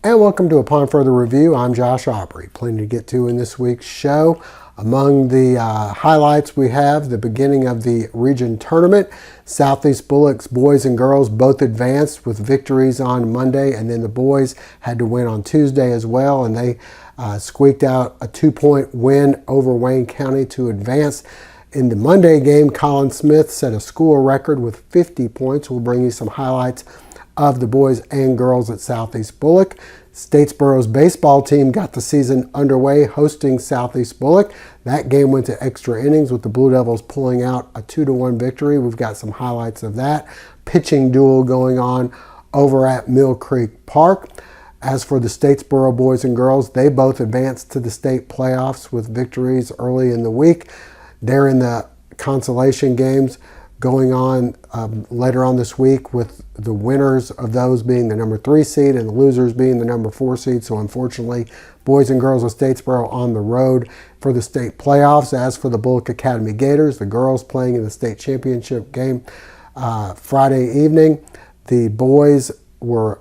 And welcome to Upon Further Review. I'm Josh Aubrey. Plenty to get to in this week's show. Among the highlights we have the beginning of the region tournament. Southeast Bulloch's boys and girls both advanced with victories on Monday, and then the boys had to win on Tuesday as well, and they squeaked out a 2-point win over Wayne County to advance. In the Monday game, Colin Smith set a school record with 50 points. We'll bring you some highlights of the boys and girls at Southeast Bulloch. Statesboro's baseball team got the season underway hosting Southeast Bulloch. That game went to extra innings with the Blue Devils pulling out a 2-1 victory. We've got some highlights of that. Pitching duel going on over at Mill Creek Park. As for the Statesboro boys and girls, they both advanced to the state playoffs with victories early in the week. They're in the consolation games going on later on this week, with the winners of those being the number 3 seed and the losers being the number 4 seed. So unfortunately, boys and girls of Statesboro on the road for the state playoffs. As for the Bulloch Academy Gators, the girls playing in the state championship game Friday evening. The boys were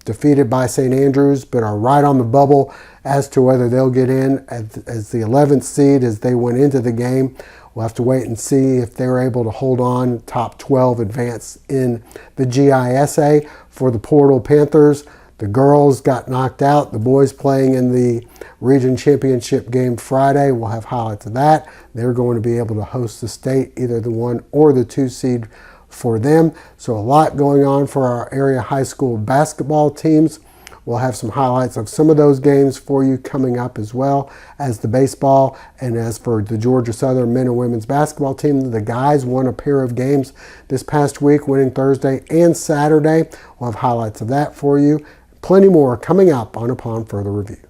defeated by St. Andrews, but are right on the bubble as to whether they'll get in as the 11th seed as they went into the game. We'll have to wait and see if they were able to hold on. Top 12 advance in the GISA. For the Portal Panthers, the girls got knocked out. The boys playing in the region championship game Friday. We'll have highlights of that. They're going to be able to host the state, either the 1 or the 2 seed for them. So a lot going on for our area high school basketball teams. We'll have some highlights of some of those games for you coming up, as well as the baseball. And as for the Georgia Southern men and women's basketball team, the guys won a pair of games this past week, winning Thursday and Saturday. We'll have highlights of that for you. Plenty more coming up on Upon Further Review.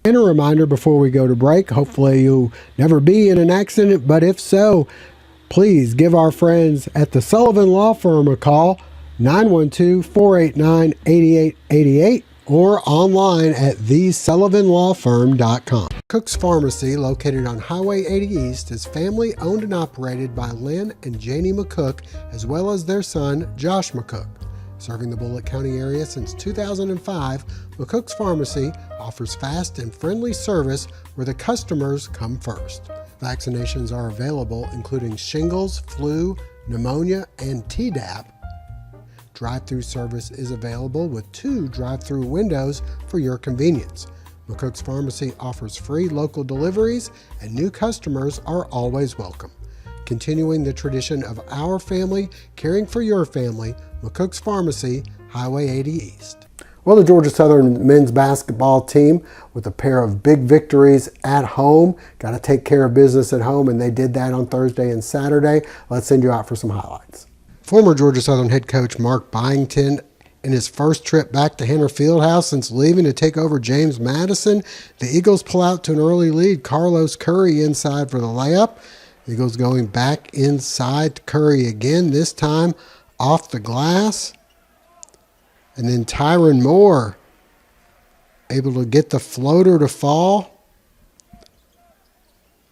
And a reminder before we go to break, hopefully you'll never be in an accident, but if so, please give our friends at the Sullivan Law Firm a call, 912-489-8888. or online at thesullivanlawfirm.com. Cook's Pharmacy, located on Highway 80 East, is family owned and operated by Lynn and Janie McCook, as well as their son, Josh McCook. Serving the Bulloch County area since 2005, McCook's Pharmacy offers fast and friendly service where the customers come first. Vaccinations are available, including shingles, flu, pneumonia, and Tdap. Drive-through service is available with 2 drive-through windows for your convenience. McCook's Pharmacy offers free local deliveries, and new customers are always welcome. Continuing the tradition of our family caring for your family, McCook's Pharmacy, Highway 80 East. Well, the Georgia Southern men's basketball team, with a pair of big victories at home, got to take care of business at home, and they did that on Thursday and Saturday. Let's send you out for some highlights. Former Georgia Southern head coach Mark Byington, in his first trip back to Henner Fieldhouse since leaving to take over James Madison, the Eagles pull out to an early lead. Carlos Curry inside for the layup. Eagles going back inside to Curry again, this time off the glass. And then Tyron Moore able to get the floater to fall.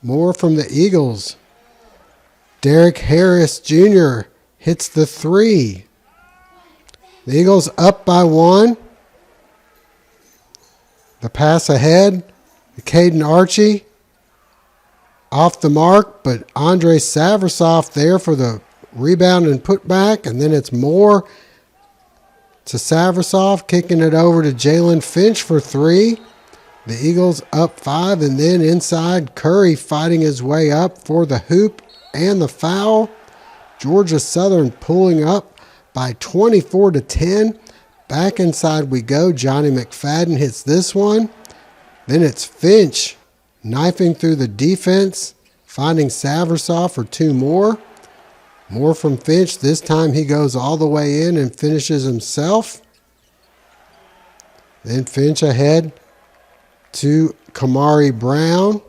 More from the Eagles. Derek Harris Jr. hits the 3. The Eagles up by 1. The pass ahead. Caden Archie off the mark, but Andre Savrasov there for the rebound and putback. And then it's Moore to Savrasov, kicking it over to Jalen Finch for 3. The Eagles up 5, and then inside Curry fighting his way up for the hoop and the foul. Georgia Southern pulling up by 24-10. Back inside we go. Johnny McFadden hits this one. Then it's Finch knifing through the defense, finding Savrasov for 2 more. More from Finch. This time he goes all the way in and finishes himself. Then Finch ahead to Kamari Brown.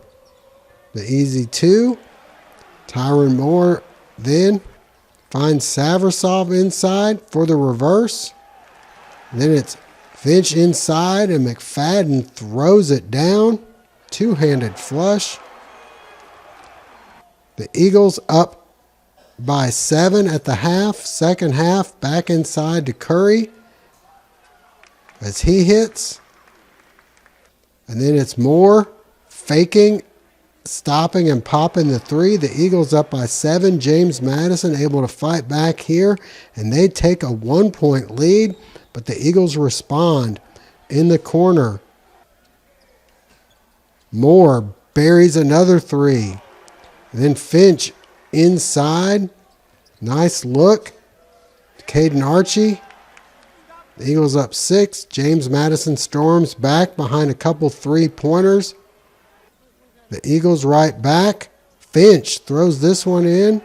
The easy 2. Tyron Moore then finds Savrasov inside for the reverse. Then it's Finch inside, and McFadden throws it down. 2-handed flush. The Eagles up by 7 at the half. Second half, back inside to Curry as he hits. And then it's Moore faking, stopping and popping the three. The Eagles up by 7. James Madison able to fight back here, and they take a 1-point lead, but the Eagles respond in the corner. Moore buries another three. Then Finch inside. Nice look. Caden Archie. The Eagles up 6. James Madison storms back behind a couple three-pointers. The Eagles right back. Finch throws this one in.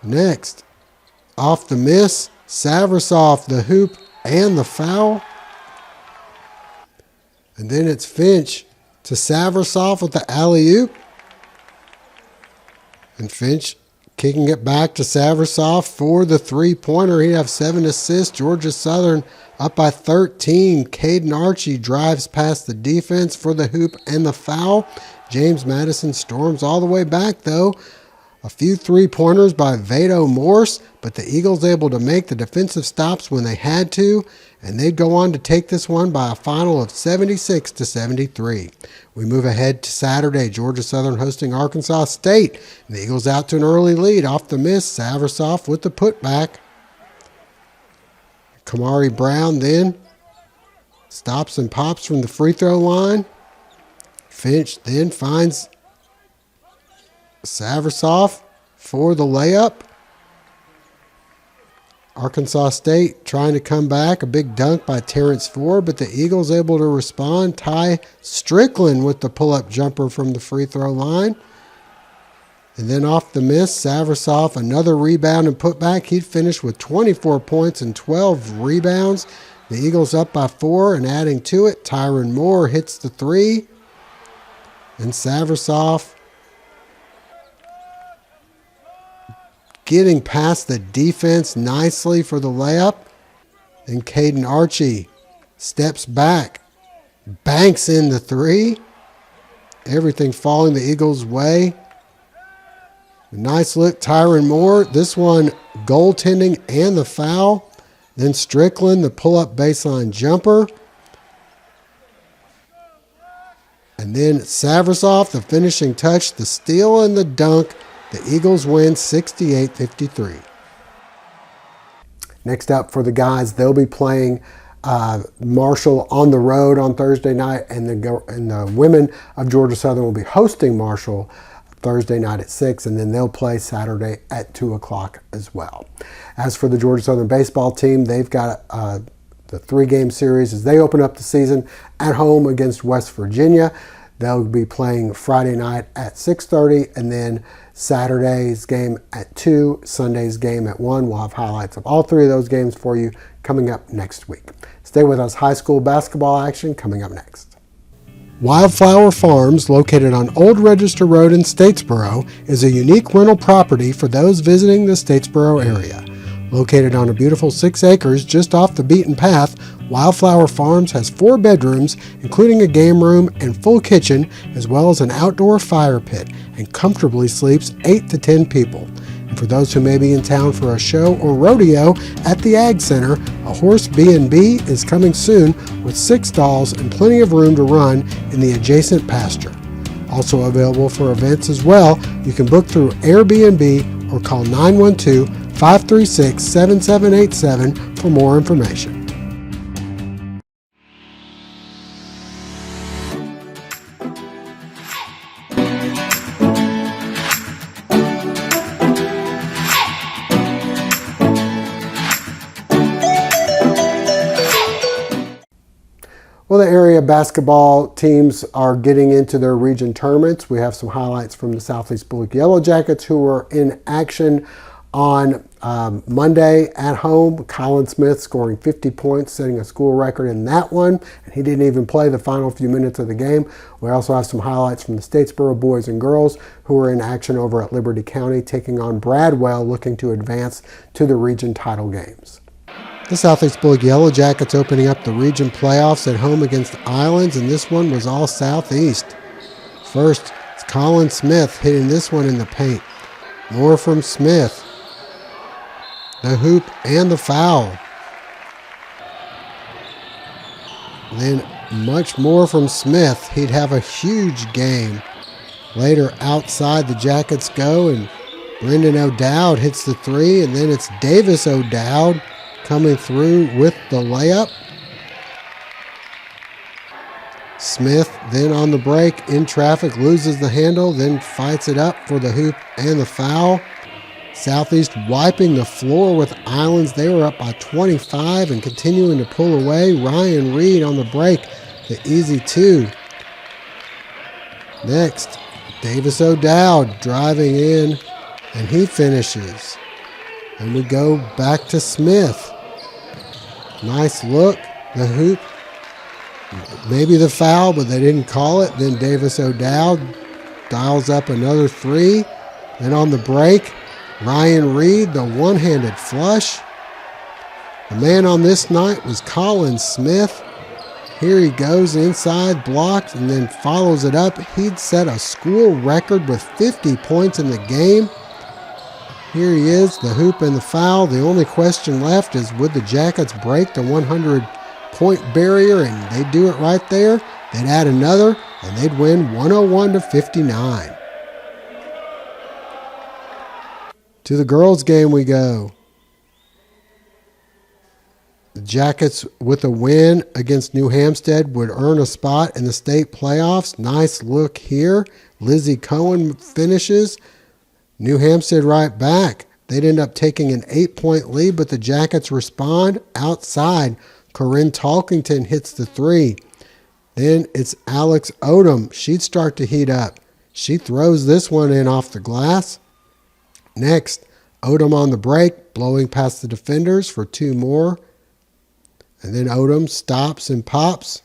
Next, off the miss, Savrasov, the hoop and the foul. And then it's Finch to Savrasov with the alley-oop. And Finch kicking it back to Savrasov for the three-pointer. He'd have 7 assists. Georgia Southern up by 13. Caden Archie drives past the defense for the hoop and the foul. James Madison storms all the way back, though. A few three-pointers by Vado Morse, but the Eagles able to make the defensive stops when they had to, and they'd go on to take this one by a final of 76-73. We move ahead to Saturday. Georgia Southern hosting Arkansas State. The Eagles out to an early lead off the miss. Savrasov with the putback. Kamari Brown then stops and pops from the free throw line. Finch then finds Savrasov for the layup. Arkansas State trying to come back. A big dunk by Terrence Ford, but the Eagles able to respond. Ty Strickland with the pull-up jumper from the free throw line. And then off the miss, Savrasov, another rebound and putback. He'd finish with 24 points and 12 rebounds. The Eagles up by 4, and adding to it, Tyron Moore hits the three. And Savrasov getting past the defense nicely for the layup. And Caden Archie steps back, banks in the three. Everything falling the Eagles' way. A nice look, Tyron Moore. This one, goaltending and the foul. Then Strickland, the pull-up baseline jumper. And then Savrasov, the finishing touch, the steal and the dunk. The Eagles win 68-53. Next up for the guys, they'll be playing Marshall on the road on Thursday night, and the women of Georgia Southern will be hosting Marshall Thursday night at 6, and then they'll play Saturday at 2 o'clock as well. As for the Georgia Southern baseball team, they've got the 3-game series as they open up the season at home against West Virginia. They'll be playing Friday night at 6:30, and then Saturday's game at 2, Sunday's game at 1. We'll have highlights of all 3 of those games for you coming up next week. Stay with us. High school basketball action coming up next. Wildflower Farms, located on Old Register Road in Statesboro, is a unique rental property for those visiting the Statesboro area. Located on a beautiful 6 acres just off the beaten path, Wildflower Farms has 4 bedrooms, including a game room and full kitchen, as well as an outdoor fire pit, and comfortably sleeps 8 to 10 people. And for those who may be in town for a show or rodeo at the Ag Center, a horse B&B is coming soon with 6 stalls and plenty of room to run in the adjacent pasture. Also available for events as well, you can book through Airbnb or call 912-536-7787 for more information. Well, the area basketball teams are getting into their region tournaments. We have some highlights from the Southeast Bulloch Yellow Jackets, who were in action on Monday at home. Colin Smith scoring 50 points, setting a school record in that one. And he didn't even play the final few minutes of the game. We also have some highlights from the Statesboro boys and girls, who are in action over at Liberty County, taking on Bradwell, looking to advance to the region title games. The Southeast Bulloch Yellow Jackets opening up the region playoffs at home against Islands, and this one was all Southeast. First, it's Colin Smith hitting this one in the paint. More from Smith. The hoop and the foul. Then much more from Smith. He'd have a huge game. Later, outside, the Jackets go, and Brendan O'Dowd hits the three, and then it's Davis O'Dowd coming through with the layup. Smith then on the break, in traffic, loses the handle, then fights it up for the hoop and the foul. Southeast wiping the floor with Islands. They were up by 25 and continuing to pull away. Ryan Reed on the break, the easy two. Next, Davis O'Dowd driving in, and he finishes. And we go back to Smith. Nice look, the hoop. Maybe the foul, but they didn't call it. Then Davis O'Dowd dials up another three. Then on the break, Ryan Reed, the one-handed flush. The man on this night was Colin Smith. Here he goes inside, blocked, and then follows it up. He'd set a school record with 50 points in the game. Here he is, the hoop and the foul. The only question left is, would the Jackets break the 100-point barrier? And they'd do it right there. They'd add another, and they'd win 101-59. To the girls' game we go. The Jackets, with a win against New Hampstead, would earn a spot in the state playoffs. Nice look here. Lizzie Cohen finishes. New Hampstead right back. They'd end up taking an 8-point lead, but the Jackets respond. Outside, Corinne Talkington hits the three. Then it's Alex Odom. She'd start to heat up. She throws this one in off the glass. Next, Odom on the break, blowing past the defenders for two more. And then Odom stops and pops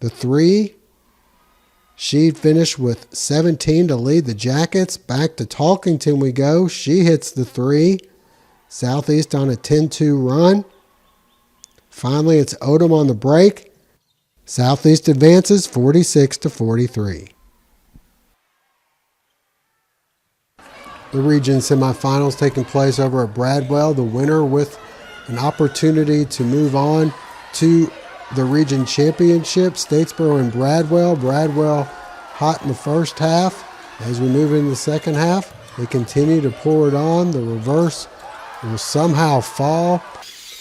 the three. She'd finish with 17 to lead the Jackets. Back to Talkington we go. She hits the three. Southeast on a 10-2 run. Finally, it's Odom on the break. Southeast advances 46-43. The region semifinals taking place over at Bradwell. The winner with an opportunity to move on to the region championship. Statesboro and Bradwell. Bradwell hot in the first half. As we move into the second half, they continue to pour it on. The reverse will somehow fall.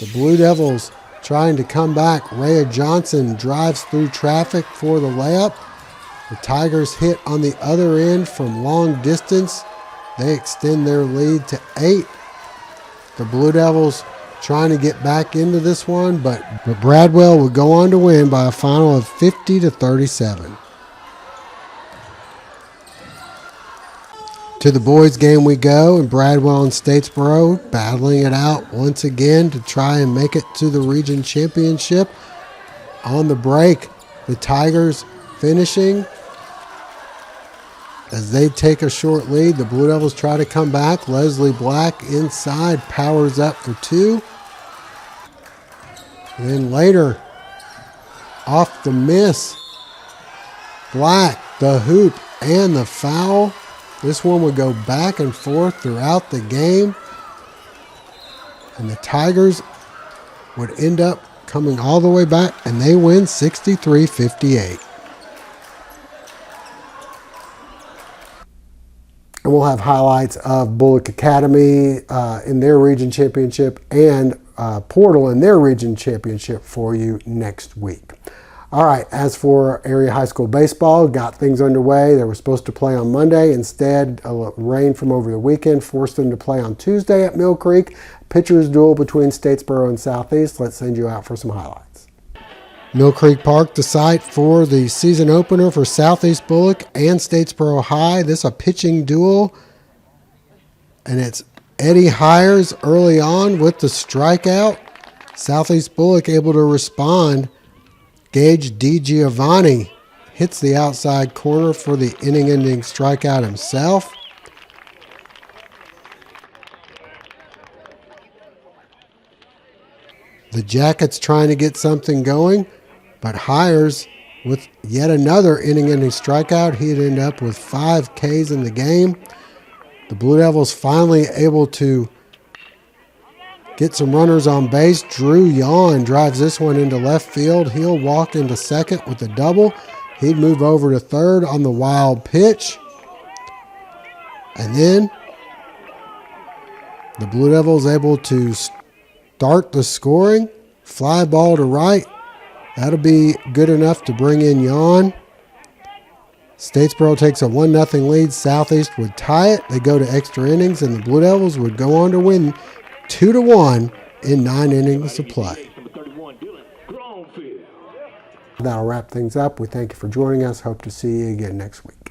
The Blue Devils trying to come back. Rhea Johnson drives through traffic for the layup. The Tigers hit on the other end from long distance. They extend their lead to 8. The Blue Devils trying to get back into this one, but Bradwell would go on to win by a final of 50-37. To the boys' game we go, and Bradwell and Statesboro battling it out once again to try and make it to the region championship. On the break, the Tigers finishing. As they take a short lead, the Blue Devils try to come back. Leslie Black inside, powers up for two. And then later, off the miss, Black, the hoop, and the foul. This one would go back and forth throughout the game. And the Tigers would end up coming all the way back, and they win 63-58. And we'll have highlights of Bulloch Academy in their region championship and Portal in their region championship for you next week. All right, as for area high school baseball, got things underway. They were supposed to play on Monday. Instead, rain from over the weekend forced them to play on Tuesday at Mill Creek. Pitchers duel between Statesboro and Southeast. Let's send you out for some highlights. Mill Creek Park, the site for the season opener for Southeast Bulloch and Statesboro High. This is a pitching duel, and it's Eddie Hires early on with the strikeout. Southeast Bulloch able to respond. Gage DiGiovanni hits the outside corner for the inning-ending strikeout himself. The Jackets trying to get something going, but Hires with yet another inning-ending strikeout. He'd end up with 5 Ks in the game. The Blue Devils finally able to get some runners on base. Drew Yawn drives this one into left field. He'll walk into second with a double. He'd move over to third on the wild pitch. And then the Blue Devils able to start the scoring. Fly ball to right. That'll be good enough to bring in Yawn. Statesboro takes a 1-0 lead. Southeast would tie it. They go to extra innings, and the Blue Devils would go on to win 2-1 in 9 innings of play. That'll wrap things up. We thank you for joining us. Hope to see you again next week.